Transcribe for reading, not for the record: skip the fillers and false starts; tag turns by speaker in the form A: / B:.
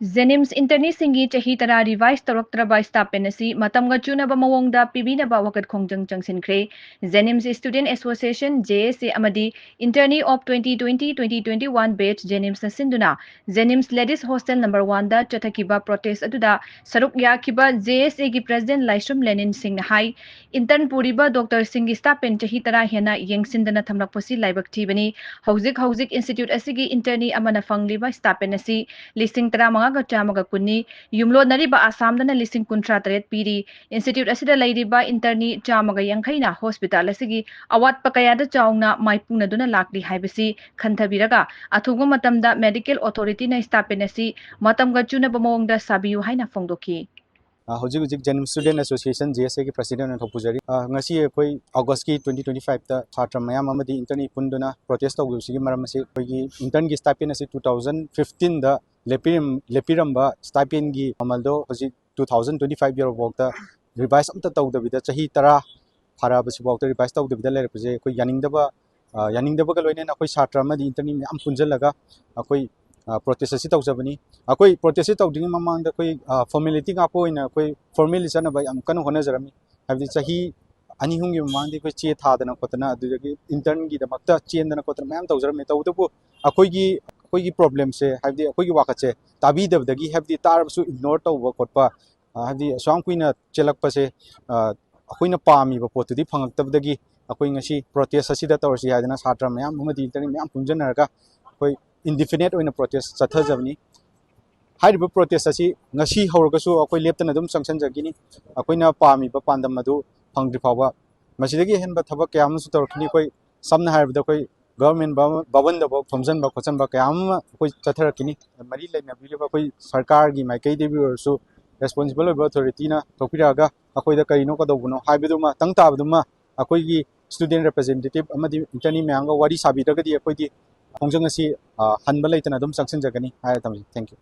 A: Jnims Internee Singhi Chahi Tara Revise Taraktraba Stipend asi Matam Chunaba Mawongda Pibinaba Wakat Khongjang Changsinkhre. Jnims Student Association JSA Amadi Internee of 2020-2021 batch Jnims Sinduna Jnims Ladies Hostel number 1 da Chatakiba protest aduda Saruk Yakiba JSA ki President Laisum Lenin Singh Hai Intern Puriba Dr. Singhi Stipend Chahi Tara Hena Yengsindana Thamlakposi Laibak Tibani Hauzik Institute asigi Internee Amana Fangliba Stipend asi Listing Tara Chamaga Kuni, Yumlo Nariba Asamdana listing Kuntra Tret Piri, Institute Asida Ladiba Internee Chamaga Yankaina Hospital Asigi, Awat Pakayada Chauna, Maipuna Duna Lakli Hibasi, Kantabiraga, Atugu Matamda Medical Authority na Stapenesi, Matam Chunaba Mawongda Sabiu Haina Fongdoki.
B: Hojik Jnims Student Association JSA की President and Thopuzari ngasi koi August की 2025 ta chhatra mayam amadi intern punduna protest tawusi maram se koi intern gi stipend asi 2015 da lepiramba stipend gi amaldo hojik 2025 year work ta revise amta tawdabida chahi tara phara basi work ta revise tawdabida le repje koi yaningdaba ka loine na koi chhatra amadi intern yam punjalaga koi protest asi tawjabani akoi protest tawding mamang da koi formality nga poina koi formally sana bai am kanu hona jarami habdi chahi ani hungi mamang di koi che tha dana kotana adudagi intern gi da makta chen dana kotana mayam tawjarami tawdabu akoi gi problem se habdi akoi gi wakache tabi dabdagi habdi tar su ignore tawba kotpa habdi swam kuina chelakpa se akoi na pami ba potu di phangak tabdagi akoi ngasi protest asi da tawsi hadana satra mayam amadi intern mayam punjanaraga koi indefinite oina protest chathajabni haiba protest asi ngasi hawragasu akoi leptana dum sanction jagini akoina pami ba pandam madu phangdri phawa masidagi henba thaba kyam su torkini koi samna haibda koi government baban da ba thomjan ba khochan ba kyam koi chatharakini mari laina bileba koi sarkar gi maikai debi orsu responsible authority na topiraga akoi da kaino ka dobuno haibiduma tangta abduma akoi gi student representative amadi intani mayanga wari sabi daga di akoi di Khongjang asi hanba laitana dum sanction jagani hai thank you.